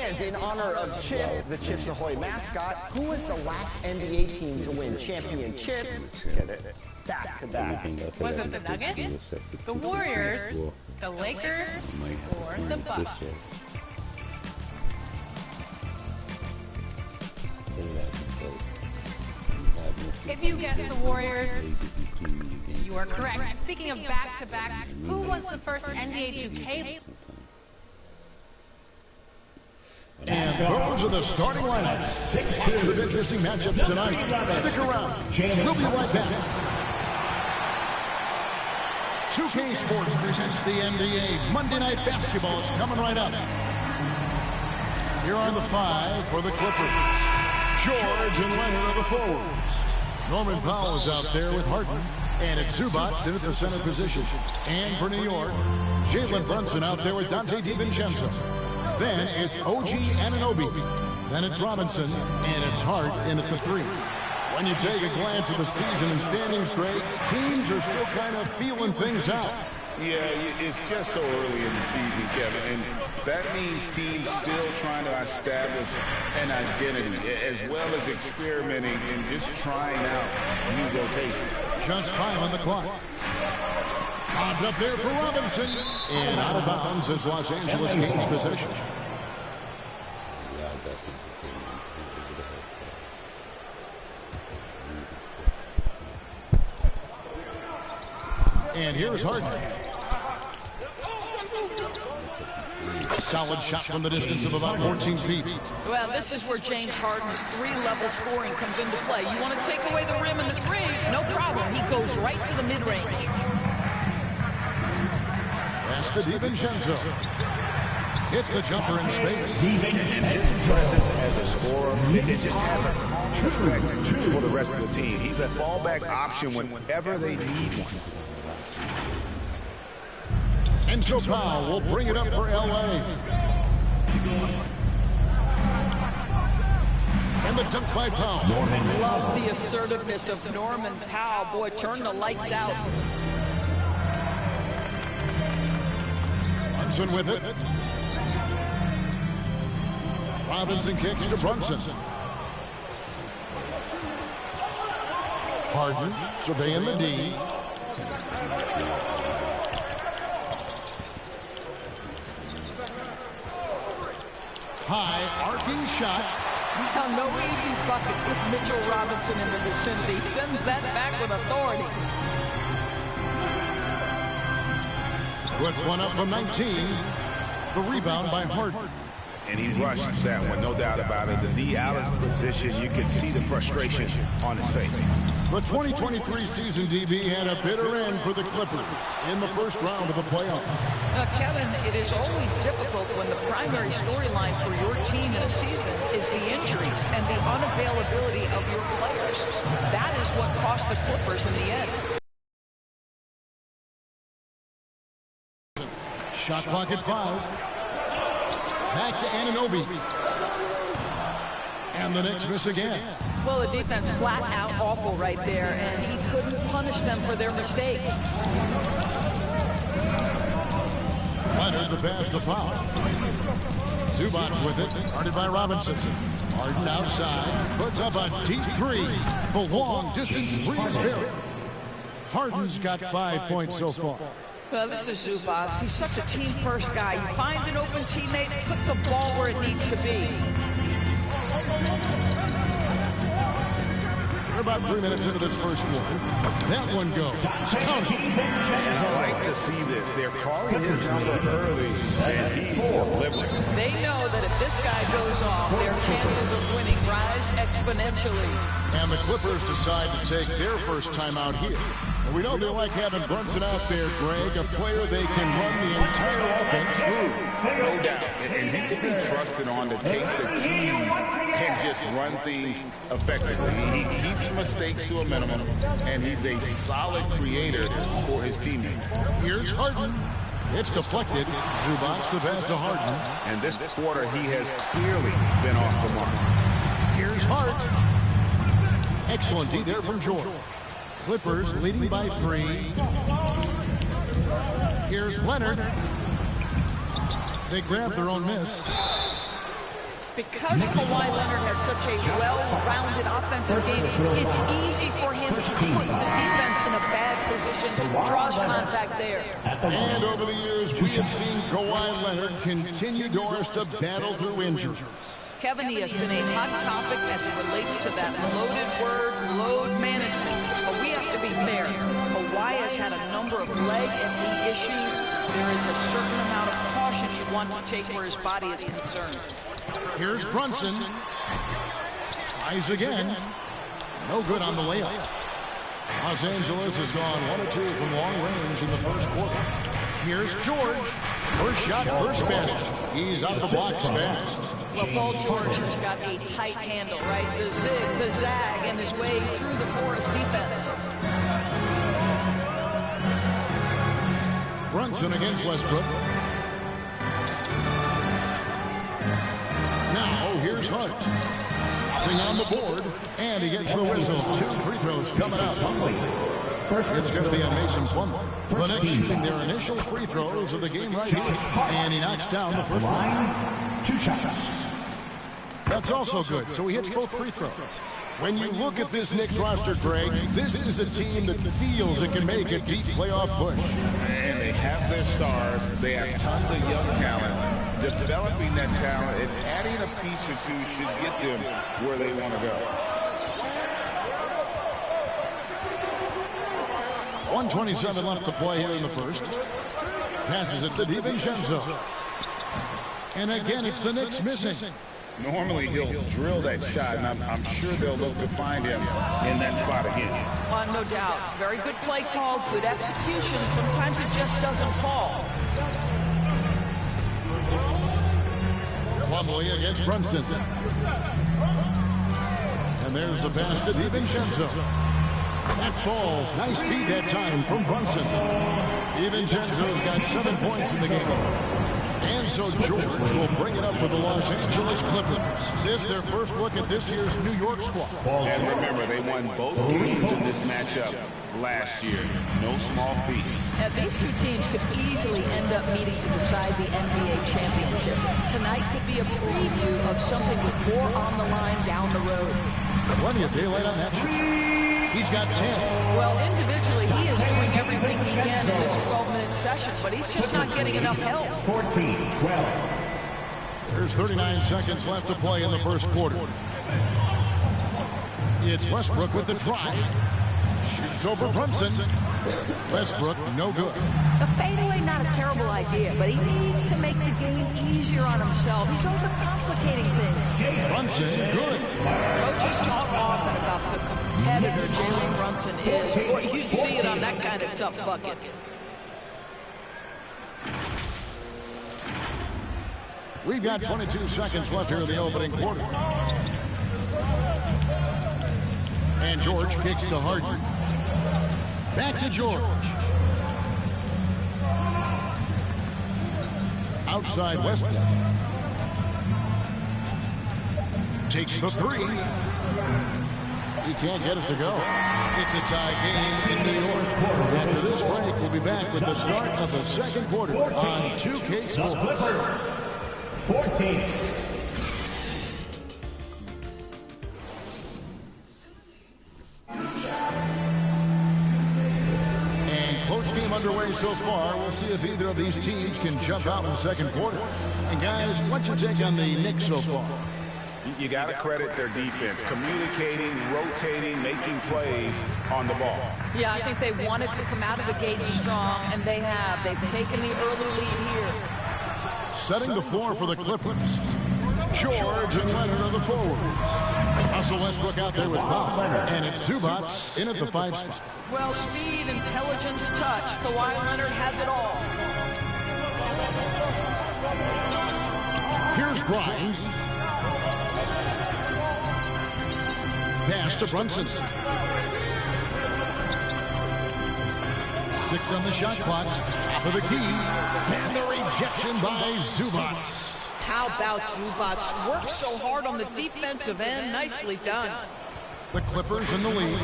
And in honor of Chip, the Chips Ahoy mascot, who was the last NBA team to win championships? Get it? Back to back. Was it the Nuggets, the Warriors, the Lakers, or the Bucks? If you guess the Warriors, you are correct. Speaking of back-to-backs, who was the first NBA 2K? And those are the starting lineups. 6 pairs of interesting matchups tonight. Stick around. We'll be right back. 2K Sports presents the NBA Monday Night Basketball. It's coming right up. Here are the 5 for the Clippers. George and Leonard are the forwards. Norman Powell is out there with Harden. And it's Zubac in at the center position. And for New York, Jalen Brunson out there with Dante DiVincenzo. Then it's OG Anunoby. Then it's Robinson. And it's Hart in at the 3. When you take a glance at the season and standings, Greg, teams are still kind of feeling things out. Yeah, it's just so early in the season, Kevin, and that means teams still trying to establish an identity, as well as experimenting and just trying out new rotations. Just 5 on the clock. Bobbed up there for Robinson. And out of bounds as Los Angeles gains possession. And here's Harden. Solid shot from the distance of about 14 feet. Well, this is where James Harden's 3-level scoring comes into play. You want to take away the rim and the 3, no problem. He goes right to the mid-range. Pass to DiVincenzo. Hits the jumper in space. And his presence as a scorer, it just has a calm effect for the rest of the team. He's a fallback option whenever they need one. And so Powell will bring it up for L.A. And the dunk by Powell. Love the assertiveness of Norman Powell. Boy, turn the lights out. Brunson with it. Robinson kicks to Brunson. Harden surveying the D. High arcing shot. Well, no easy buckets with Mitchell Robinson in the vicinity. Sends that back with authority. Puts one up from 19. The rebound by Harden. And he rushed that one, no doubt about it. The D out of position, you can see the frustration on his face. The 2023 season, DB, had a bitter end for the Clippers in the first round of the playoffs. Now, Kevin, it is always difficult when the primary storyline for your team in a season is the injuries and the unavailability of your players. That is what cost the Clippers in the end. Shot clock at 5. Back to Anunoby. And the Knicks miss again. Well, the defense flat out awful right there, and he couldn't punish them for their mistake. Leonard the pass to Powell. Zubac with it, guarded by Robinson. Harden outside, puts up a deep 3. The long distance 3 is buried. Harden's got 5 points so far. Well, this is Zubac. He's such a team-first guy. He finds an open teammate, put the ball where it needs to be. We're about 3 minutes into this first quarter. That one goes. I like to see this. They're calling his number early, and he's delivering. They know that if this guy goes off, their chances of winning rise exponentially. And the Clippers decide to take their first time out here. And we know they like having Brunson out there, Greg, a player they can run the entire offense through. No doubt. And he can be trusted on to take the keys and just run things effectively. He keeps mistakes to a minimum, and he's a solid creator for his teammates. Here's Harden. It's deflected. Zubac the pass to Harden. And this quarter, he has clearly been off the mark. Here's Hart. Excellent D there from George. Clippers leading by 3. Here's Leonard. They grab their own miss. Because Kawhi Leonard has such a well-rounded offensive game, it's easy for him to put the defense in a bad position, draws contact there. And over the years, we have seen Kawhi Leonard continue, Doris, to battle through injuries. Kevin, he has been a hot topic as it relates to that loaded word, load management. But we have to be fair. Kawhi has had a number of leg and knee issues. There is a certain amount of caution you want to take where his body is concerned. Here's Brunson. Tries again. No good on the layup. Los Angeles has gone 1 of 2 from long range in the first quarter. Here's George. First shot, first basket. He's out the blocks fast. Well, Paul George has got a tight handle, right? The zig, the zag, and his way through the porous defense. Brunson against Westbrook. Now, here's Hart. Nothing on the board, and he gets the whistle. 2 free throws coming up. It's going to be on Mason Plumlee. The Knicks shooting their initial free throws of the game right here. And he knocks down the first one. 2 shots. That's also good, so he hits both free throws. When you look at this Knicks roster, Greg, this is a team that feels it can make a deep playoff push. And they have their stars. They have tons of young talent. Developing that talent and adding a piece or two should get them where they want to go. 1:27 left to play here in the first. Passes it to DiVincenzo. And again, it's the Knicks missing. Normally, he'll drill that shot, and I'm sure they'll look to find him in that spot again. No doubt. Very good play call, good execution. Sometimes it just doesn't fall. Plumlee against Brunson. And there's the pass to DiVincenzo. That falls. Nice speed that time from Brunson. DiVincenzo's got 7 points in the game. And so George will bring it up for the Los Angeles Clippers. This their first look at this year's New York squad. And remember, they won both games in this matchup last year. No small feat. Now, these two teams could easily end up meeting to decide the NBA championship. Tonight could be a preview of something with more on the line down the road. Plenty of daylight on that shot. He's got 10. Well, individually, he is doing everything he can in this 12-minute session, but he's just not getting enough help. 14-12. There's 39 seconds left to play in the first quarter. It's Westbrook with the drive. Shoots over Brunson. Westbrook, no good. The fadeaway, not a terrible idea, but he needs to make the game easier on himself. He's overcomplicating things. Brunson, good. Coaches talk often about the competitor Jalen Brunson is. Boy, you see it on that kind of tough bucket. We've got 22 seconds left here in the opening quarter. And George kicks to Harden. Back to George. Outside Westbrook. Takes the 3. He can't get it to go. It's a tie game in New York. After this break, we'll be back with the start of the second quarter on 2K Sports. 14. Close game underway so far. We'll see if either of these teams can jump out in the second quarter. And guys, what's your take on the Knicks so far? You got to credit their defense, communicating, rotating, making plays on the ball. Yeah, I think they wanted to come out of the gate strong, and they have. They've taken the early lead here. Setting the floor for the Clippers. George and Leonard are the forwards. Russell Westbrook out there with power. And it's Zubac in at the 5 spot. Well, speed, intelligence, touch. Kawhi Leonard has it all. Here's Grimes. Pass to Brunson. 6 on the shot clock. For the key. And the rejection by Zubac. How about Zubac? Worked so hard on the defensive end. Nicely done. The Clippers in the lead.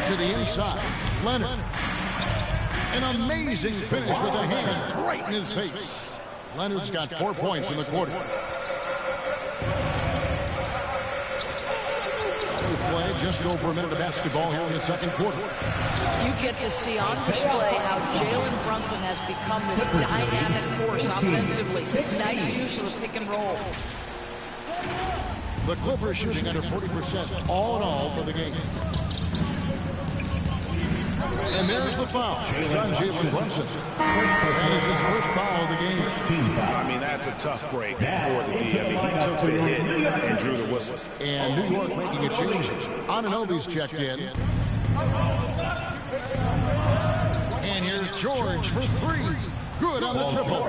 To the inside. Leonard. An amazing finish with a hand right in his face. Leonard's got 4 points in the quarter. We play just over a minute of basketball here in the second quarter. You get to see on display how Jalen Brunson has become this dynamic force offensively. Nice use of the pick and roll. The Clippers shooting under 40% all in all for the game. And there's the foul. It's on Jalen Brunson. That is his first foul of the game. I mean, that's a tough break for the D. I mean, he took the hit and drew the whistle. And New York making a change. Anunoby's checked in. And here's George for three. Good on the triple.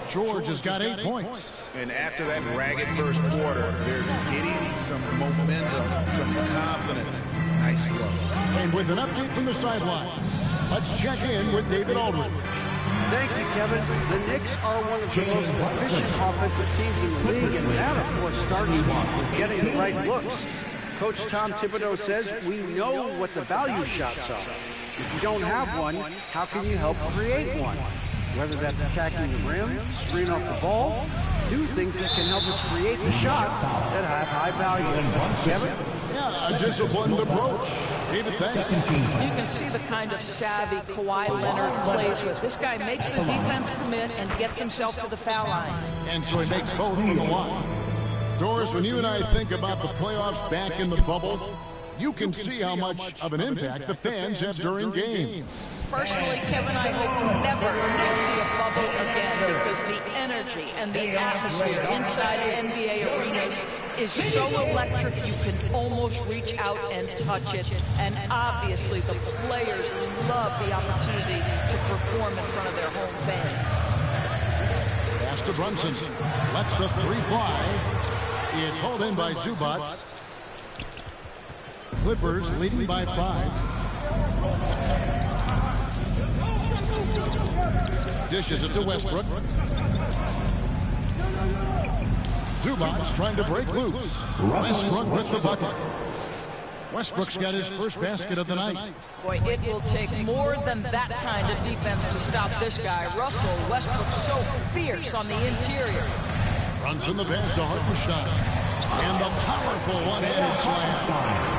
George has got 8 points. And after that ragged first quarter, they're getting some momentum, some confidence. Nice flow. And with an update from the sideline, let's check in with David Aldridge. Thank you, Kevin. The Knicks are one of the most efficient offensive teams in the league, and that, of course, starts with getting the right looks. Coach Tom Thibodeau says we know what the value shots are. If you don't have one, how can you help create one? Whether that's attacking the rim, screen off the ball, do things that can help us create the shots that have high value. Kevin? Yeah, a disciplined approach. David, thanks. You can see the kind of savvy Kawhi Leonard plays with. This guy makes the defense commit and gets himself to the foul line. And so he makes both from the line. Doris, when you and I think about the playoffs back in the bubble, you can see how much of an impact the fans have during games. Personally, Kevin, I hope never to see a bubble again because the energy and the atmosphere inside NBA arenas is so electric you can almost reach out and touch it. And obviously, the players love the opportunity to perform in front of their home fans. Pass to Brunson. Lets the three fly. It's hauled in by Zubac. Clippers leading by 5. Dishes it to Westbrook. Zubac trying to break loose. Westbrook with the bucket. Westbrook's got his first basket of the night. Boy, it will take more than that kind of defense to stop this guy. Russell Westbrook so fierce on the interior. Brunson the pass to Hartenstein. And the powerful one-handed slam.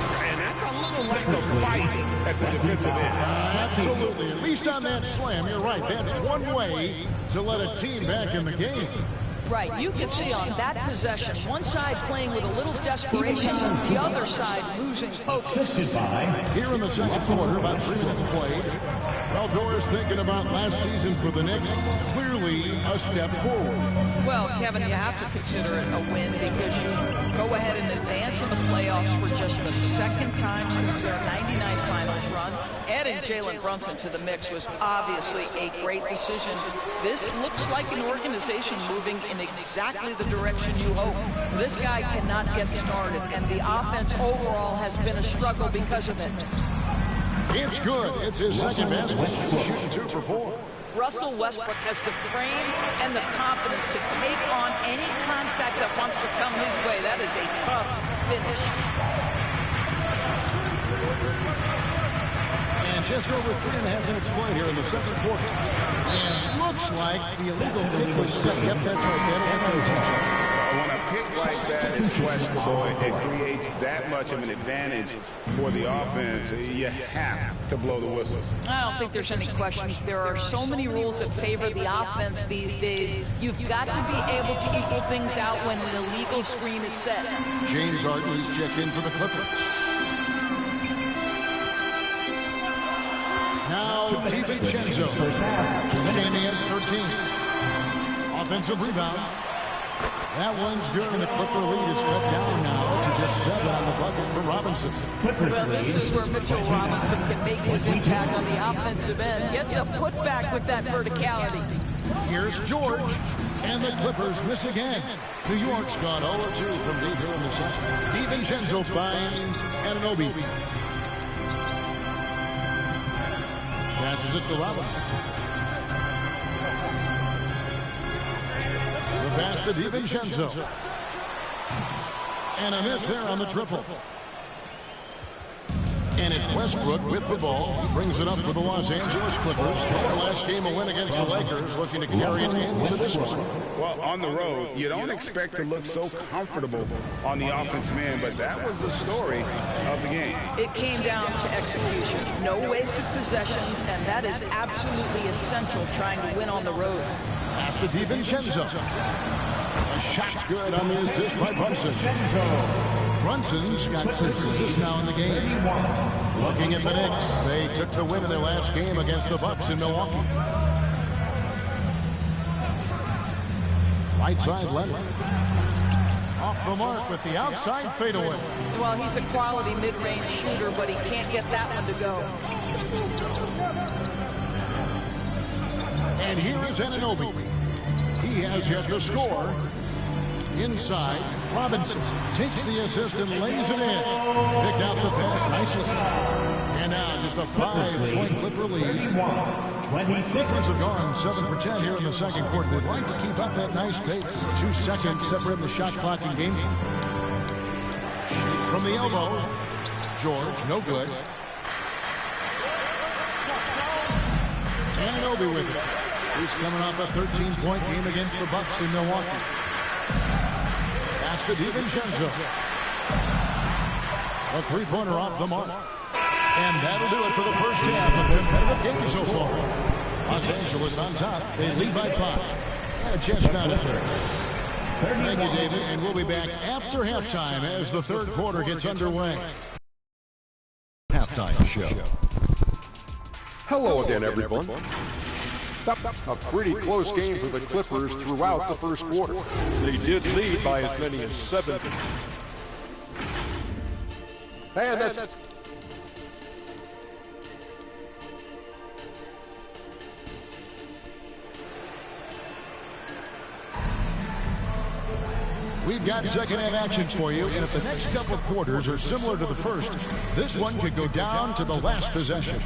A little lack of fight at the defensive end. Absolutely. At least on that slam, you're right. That's one way to let a team back in the game. Right. You can see on that possession, one side playing with a little desperation, the other side losing focus. Here in the second quarter, about 3 minutes played. Well, Doris, thinking about last season for the Knicks, clearly a step forward. Well, Kevin, you have to consider it a win because you go ahead and advance in the playoffs for just the second time since their 99 finals run. Adding Jalen Brunson to the mix was obviously a great decision. This looks like an organization moving in exactly the direction you hope. This guy cannot get started, and the offense overall has been a struggle because of it. It's good. It's his second basket. He's shooting 2 for 4. Russell Westbrook has the frame and the confidence to take on any contact that wants to come his way. That is a tough finish. And just over 3.5 minutes played here in the second quarter. And looks like the illegal kick was set. Yep, that's right. That'll get their attention. When a pick like that is questionable, it creates that much of an advantage for the offense. You have to blow the whistle. I don't think there's any question. There are so many rules that favor the offense these days. You've got to be able to equal things out when an illegal screen is set. James Harden is checked in for the Clippers. Now, DiVincenzo, standing at 13. Offensive rebound. That one's good, and the Clipper lead is cut down now to just 7 on the bucket for Robinson. Well, this is where Mitchell Robinson can make his impact on the offensive end. Get the putback with that verticality. Here's George, and the Clippers miss again. New York's gone 0-2 from deep here in the second. DiVincenzo finds Anunoby. Passes it to Robinson. The pass to DiVincenzo. And a miss there on the triple. And it's Westbrook with the ball. He brings it up for the Los Angeles Clippers. Their last game, a win against the Lakers, looking to carry it into this one. Well, on the road, you don't expect to look so comfortable on the offensive end, but that was the story of the game. It came down to execution. No wasted possessions, and that is absolutely essential trying to win on the road. Pass to DiVincenzo. A shot's good on the assist by Brunson. Brunson's got 6 assists now in the game. Looking at the Knicks, they took the win in their last game against the Bucks in Milwaukee. Right side Leonard. Off the mark with the outside fadeaway. Well, he's a quality mid-range shooter, but he can't get that one to go. And here is Anunoby. He has yet to score. Inside, Robinson takes the assist and lays it in. Picked out the pass nicely. And now just a 5-point Clipper lead. Clippers have gone 7 for 10 here in the second quarter. They'd like to keep up that nice pace. 2 seconds separating the shot clock and game. Shoots from the elbow. George, no good. Anunoby with it. He's coming off a 13-point game against the Bucks in Milwaukee. Pass to DiVincenzo. A 3-pointer off the mark. And that'll do it for the first half of the competitive game so far. Los Angeles on top. They lead by 5. And a chance now to Thank you, David. And we'll be back after halftime as the third quarter gets underway. Halftime show. Hello again, everyone. A pretty close game for the Clippers throughout the first quarter. They did lead by as many as 7. And that's... We've got second half action for you, and if the next couple quarters are similar to the first, this one could go down to the last possession.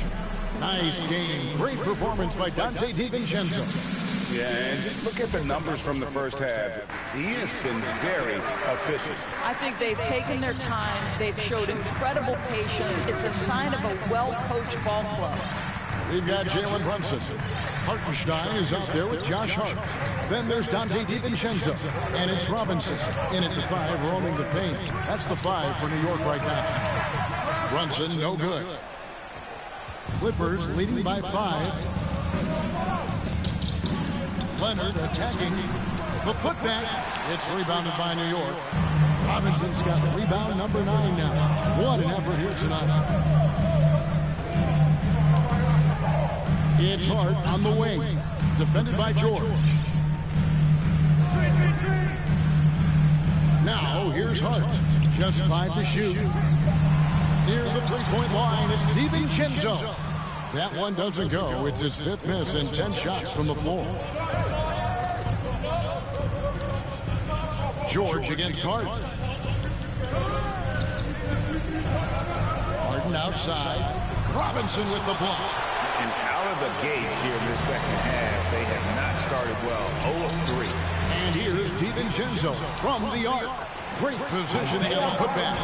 Nice game. Great performance by Dante DiVincenzo. Yeah, and just look at the numbers from the first half. He has been very efficient. I think they've taken their time. They've showed incredible patience. It's a sign of a well-coached ball club. We've got Jalen Brunson. Hartenstein is out there with Josh Hart. Then there's Dante DiVincenzo. And it's Robinson in at the 5, roaming the paint. That's the 5 for New York right now. Brunson, no good. Clippers leading by 5. Leonard attacking. The putback. It's rebounded by New York. Robinson's got rebound number 9 now. What an effort here tonight. It's Hart on the wing. Defended by George. Now here's Hart. Just 5 to shoot. Near the 3-point line, it's DiVincenzo. That one doesn't go. It's his 5th miss and 10 shots from the floor. George against Hart. Harden outside. Robinson with the block. And out of the gates here in this second half, they have not started well. 0 of 3. And here's DiVincenzo from the arc. Great positioning on a putback.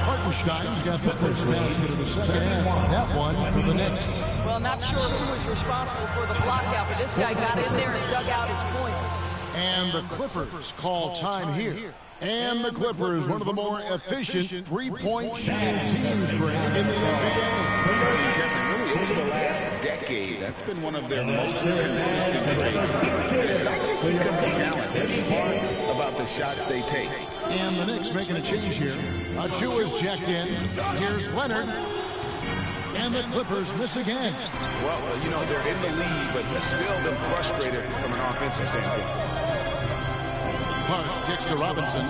Hartenstein's got the first basket of the second half. That one for the Knicks. Well, not sure who was responsible for the block out, but this guy got in there and dug out his points. And the Clippers call time here. And the Clippers, one of the more efficient 3-point shooting teams, Greg, in the NBA. Really, over the last decade, that's been one of their most consistent traits. It's not just because of talent. They're smart about the shots they take. And the Knicks making a change here. Achua's checked in. Here's Leonard. And the Clippers miss again. Well, you know, they're in the lead, but he's still been frustrated from an offensive standpoint. Hart kicks to Robinson.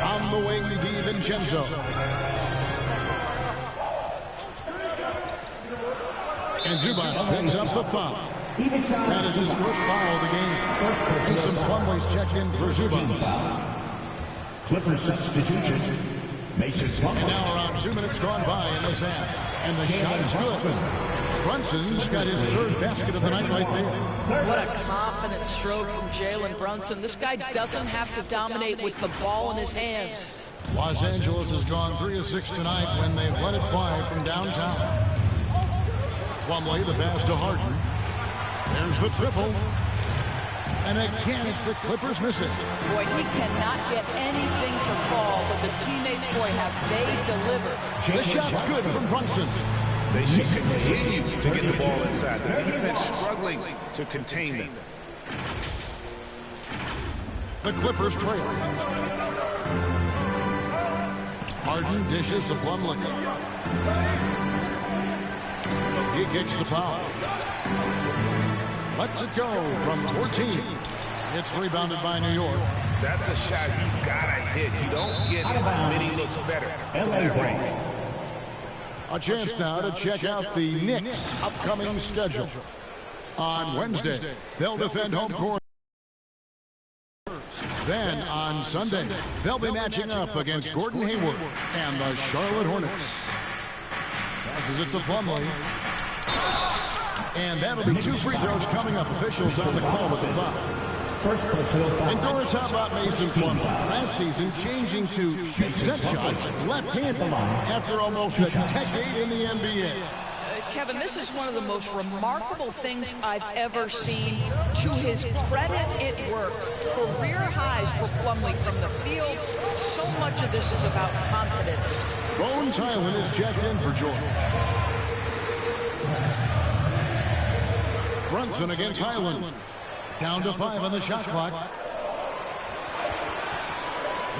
On the wing, DiVincenzo. And Zubac picks up the foul. That is his first foul of the game. Mason Plumlee's checked in for Zubac. Clippers substitution. Mason Plumlee. And now around 2 minutes gone by in this half. And the shot is good. Brunson's got his third basket of the night right there. What a confident stroke from Jalen Brunson. This guy doesn't have to dominate with the ball in his hands. Los Angeles has gone 3 of 6 tonight when they've let it fly from downtown. Plumlee, the pass to Harden. There's the triple. And again, it's the Clippers missing. Boy, he cannot get anything to fall, but the teammates, boy, have they delivered. The shot's good from Brunson. They should continue to get the ball inside. The defense struggling to contain them. The Clippers trail. Harden dishes to Plumlee. He kicks to Powell. Lets it go from 14. It's rebounded by New York. That's a shot he's got to hit. You don't get many looks better from that range. A chance now to check out the Knicks' upcoming schedule. On Wednesday, they'll defend home court. Then on Sunday, they'll be matching up against Gordon Hayward and the Charlotte Hornets. Passes it to Plumlee. And that'll be 2 free throws coming up. Officials on the call with the foul. And Doris, how about Mason Plumlee? Last season, changing to shoot set shots left-handed after almost a decade in the NBA. Kevin, this is one of the most remarkable things I've ever seen. To his credit, it worked. Career highs for Plumlee from the field. So much of this is about confidence. Bones Highland is checked in for Jordan. Brunson against Highland. Down to 5 on the shot clock.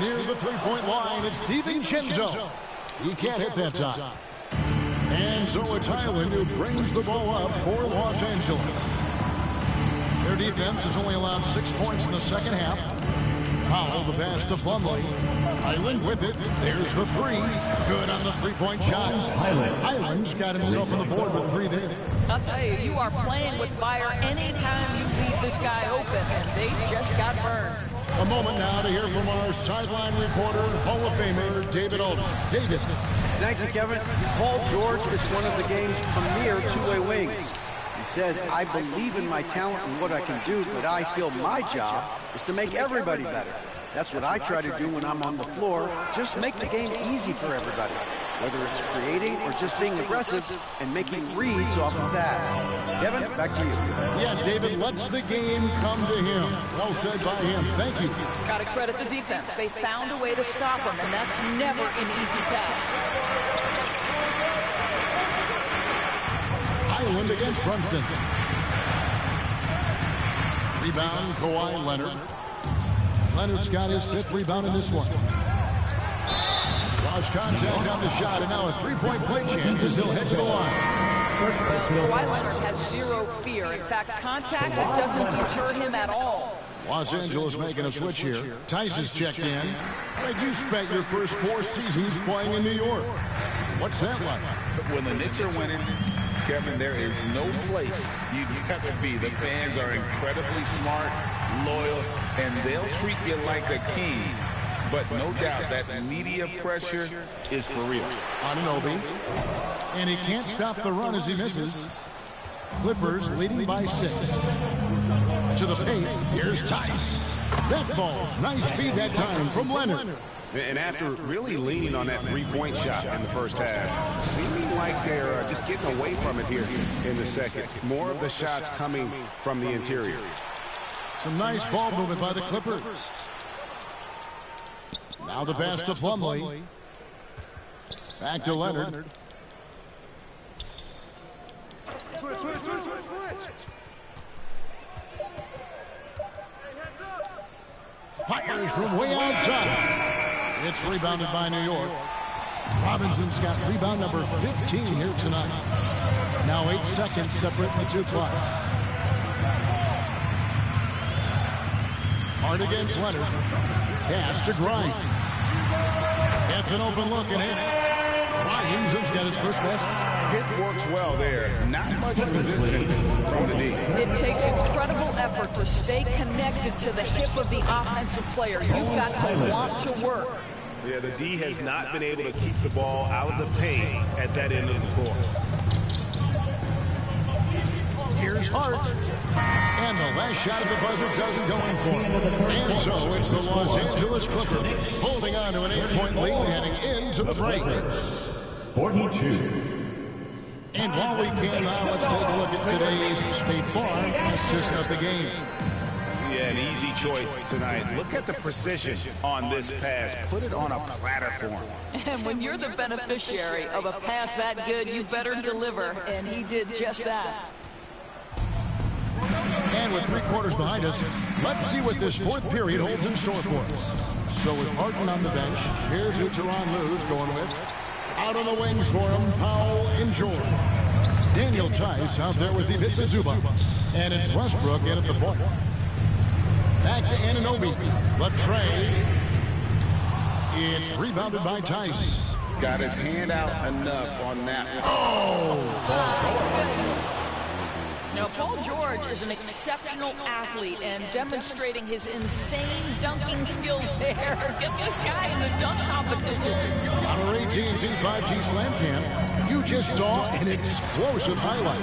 Near the three-point line, it's DiVincenzo. He can't hit that time. And so it's Highland who brings the ball up for Los Angeles. Their defense has only allowed 6 points in the second half. Powell, the pass to Plumlee. Highland with it. There's the 3. Good on the three-point shot. Highland's got himself on the board with 3 there. I'll tell you, you are playing with fire anytime you leave this guy open, and they just got burned. A moment now to hear from our sideline reporter, Hall of Famer David Aldridge. David. Thank you, Kevin. Paul George is one of the game's premier two-way wings. He says, I believe in my talent and what I can do, but I feel my job is to make everybody better. That's what I try to do when I'm on the floor. Just make the game easy for everybody, whether it's creating or just being aggressive and making reads off of that. Kevin, back to you. Yeah, David lets the game come to him. Well said by him. Thank you. Got to credit the defense. They found a way to stop him, and that's never an easy task. Highland against Brunson. Rebound, Kawhi Leonard. Leonard's got his 5th rebound in this one. Lost contact on the shot, and now a 3-point play chance as he'll head to the line. Kawhi Leonard has 0 fear. In fact, contact that doesn't deter him at all. Los Angeles making a switch here. Tice is checked in. Greg, you spent your first 4 seasons playing in New York. What's that like? When the Knicks are winning, Kevin, there is no place you'd rather be. The fans are incredibly smart, loyal, and they'll treat you like a king. But no doubt that media pressure is for real. Anunoby. And he can't stop the run as he misses. Clippers leading by 6. To the paint, here's Tice. That falls. Nice feed that time from Leonard. And after really leaning on that three-point shot in the first half, seeming like they're just getting away from it here in the second. More of the shots coming from the interior. Some nice ball movement by the Clippers. Now the pass to Plumlee. Back to Leonard. Fires from way outside. It's rebounded by New York. Robinson's got rebound number 15 here tonight. Now 8 seconds separating the 2 clocks. Hard against Leonard. Pass to Grimes. Gets an open look and hits. Grimes has got his first basket. It works well there. Not much resistance from the D. It takes incredible effort to stay connected to the hip of the offensive player. You've got to want to work. Yeah, the D has not been able to keep the ball out of the paint at that end of the floor. Here's Hart. And the last shot of the buzzer doesn't go in for him. And so it's the Los Angeles Clippers holding on to an 8-point lead heading into the break. 42. And while we can now, let's take a look at today's State Farm assist of the game. Yeah, an easy choice tonight. Look at the precision on this pass. Put it on a platter for him. And when you're the beneficiary of a pass that good, you better deliver. And he did just that. And with 3 quarters behind us, let's see what this fourth period holds in store for us. So with Harden on the bench, here's who Tyronn Lue's going with. Out on the wings for him, Powell and George. Daniel Tice out there with Ivica Zubac. And it's Westbrook in at the point. Back to Anunoby. The trade. It's rebounded by Tice. Got his hand out enough on that. Oh! Now, Paul George is an exceptional athlete and demonstrating his insane dunking skills there. Get this guy in the dunk competition. On our AT&T 5G Slam Cam, you just saw an explosive highlight.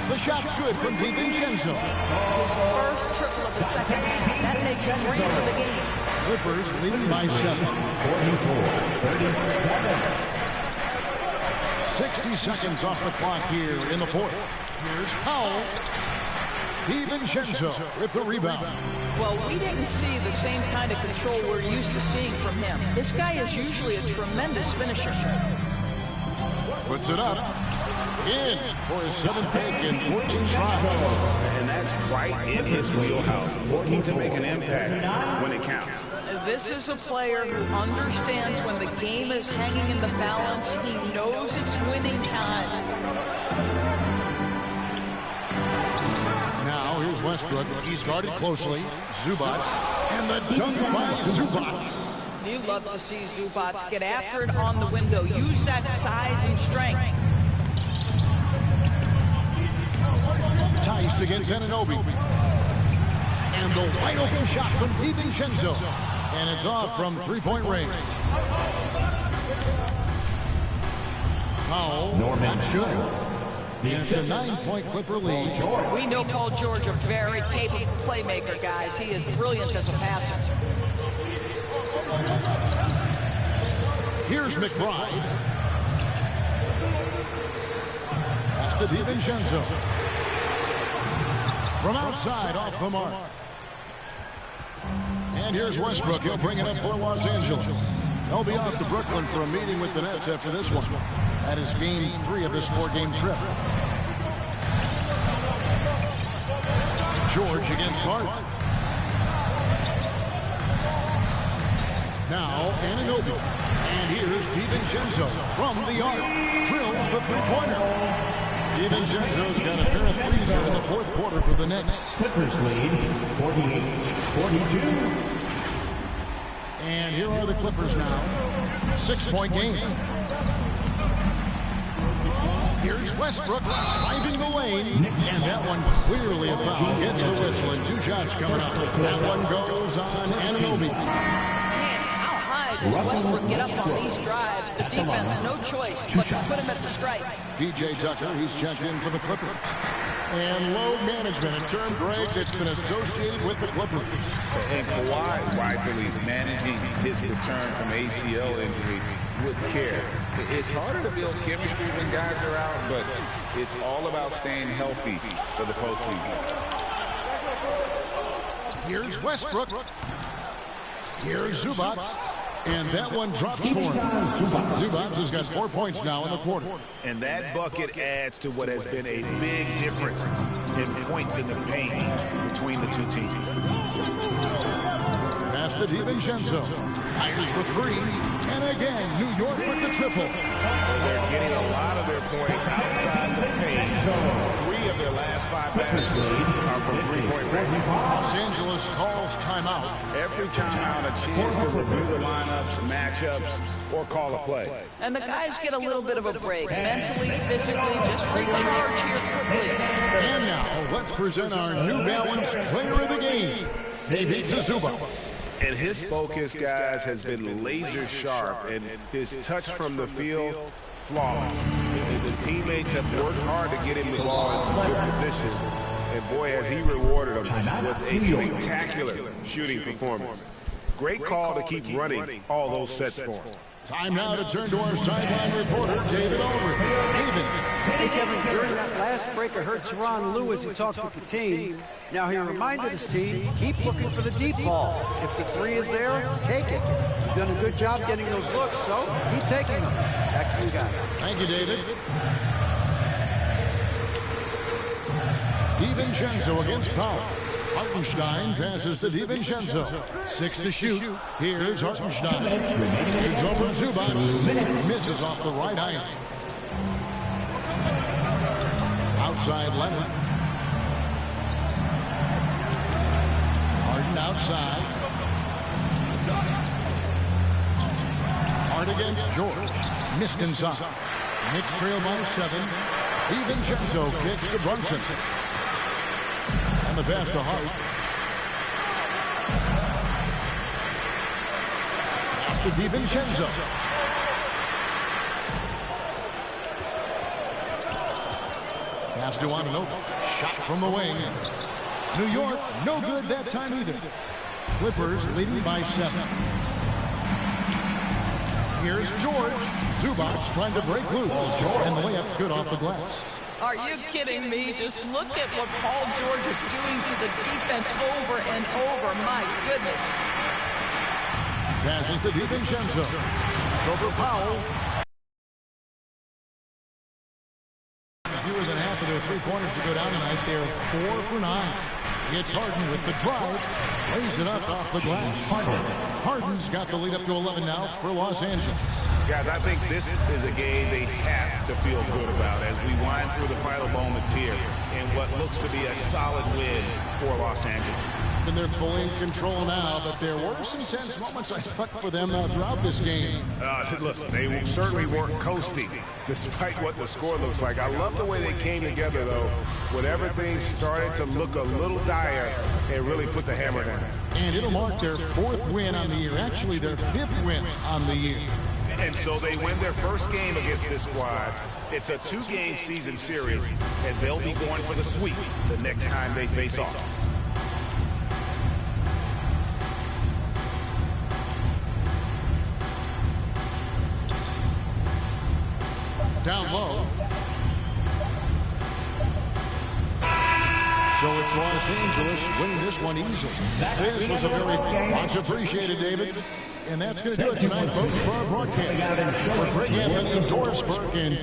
The shot's good from DiVincenzo. His first triple of the second half. That makes 3 for the game. Clippers leading by 7. 44-37. 60 seconds off the clock here in the fourth. Here's Powell. DiVincenzo with the rebound. Well, we didn't see the same kind of control we're used to seeing from him. This guy is usually a tremendous finisher. Puts it up. In for his 7th pick and 14 tries. And that's right in his wheelhouse. Looking to make an impact when it counts. This is a player who understands when the game is hanging in the balance. He knows it's winning time. Now here's Westbrook. He's guarded closely. Zubac. And the dunk by Zubac. You love to see Zubac get after it on the window. Use that size and strength. Tice against Anunoby. And the wide open shot from DiVincenzo. And it's off from 3-point range. Powell. That's good. And it's a 9-point Clipper lead. We know Paul George, a very capable playmaker, guys. He is brilliant as a passer. Here's McBride. That's to DiVincenzo. From outside, off the mark. And here's Westbrook. He'll bring it up for Los Angeles. They'll be off to Brooklyn for a meeting with the Nets after this one. That is game 3 of this 4-game trip. George against Hart. Now Anunoby. And here's DiVincenzo from the arc. Drills the 3-pointer. DiVincenzo's got a pair of threes here in the 4th quarter for the Knicks. Clippers lead 48-42. And here are the Clippers now. 6-point game. Here's Westbrook driving the lane. And that one clearly a foul. Gets the whistle and 2 shots coming up. That one goes on Anunoby. Does Westbrook get up on these drives? The defense, no choice but to put him at the stripe. PJ Tucker, he's checked in for the Clippers. And load management, a term, Greg, that's been associated with the Clippers. And Kawhi rightfully managing his return from ACL injury with care. It's harder to build chemistry when guys are out, but it's all about staying healthy for the postseason. Here's Westbrook. Here's Zubac. And that one drops for him. Zubac has got 4 points now in the quarter. And that bucket adds to what has been a big difference in points in the paint between the two teams. Pass to DiVincenzo. Fires the 3. And again, New York with the triple. Well, they're getting a lot of their points outside the paint. 3 of their last 5 baskets are from 3-point range. Los Angeles calls timeout. Every timeout, a chance to review the lineups, matchups, or call a play. And the guys get a little bit of a break. Mentally, physically, just recharge here quickly. And now, let's present our New Balance player of the game, Ivica Zubac. And his focus, guys, has been laser sharp, and his touch from the field, flawless. And the teammates have worked hard to get him the ball in some good position. And boy, has he rewarded them with a spectacular shooting performance. Great call to keep running all those sets for him. Time now to turn to our sideline reporter, David Aldridge. David. Hey, Kevin, during that last break, I heard Teron Lue as he talked with the team. Now, he reminded his team, keep looking for the deep ball. If the three is there, take it. You've done a good job getting those looks, so keep taking them. Back to you guys. Thank you, David. DiVincenzo against Powell. Hartenstein passes to DiVincenzo. 6 to shoot. Here's Hartenstein. Shoots over Zubac. Misses off the right eye. Outside Leonard. Harden outside. Hard against George. Missed inside. Knicks trail by 7. DiVincenzo kicks to Brunson. And the pass to Hart. Pass to DiVincenzo. Pass to Anunoby. Shot from the wing. New York, no good that time either. Clippers leading by 7. Here's George. Zubac trying to break loose. And the layup's good off the glass. Are you kidding me? Just look at what Paul George is doing to the defense over and over. My goodness. Passes to DiVincenzo. Shoots over Powell. Fewer than half of their three-pointers to go down tonight. They're 4 for 9. It's Harden with the drive. Lays it up off the glass. Harden's got the lead up to 11 now for Los Angeles. Guys, I think this is a game they have to feel good about as we wind through the final moments here in what looks to be a solid win for Los Angeles. And they're fully in control now, but there were some tense moments, I thought, for them throughout this game. Listen, they certainly weren't coasting, despite what the score looks like. I love the way they came together, though, when everything started to look a little dire and really put the hammer down. And it'll mark their 4th win on the year, actually their 5th win on the year. And so they win their first game against this squad. It's a 2-game season series, and they'll be going for the sweep the next time they face off. Down low. So it's Los Angeles winning this one easily. This was a very much appreciated, David. And that's going to do it tonight, folks, for our broadcast. For Greg Anthony, Doris Burke, and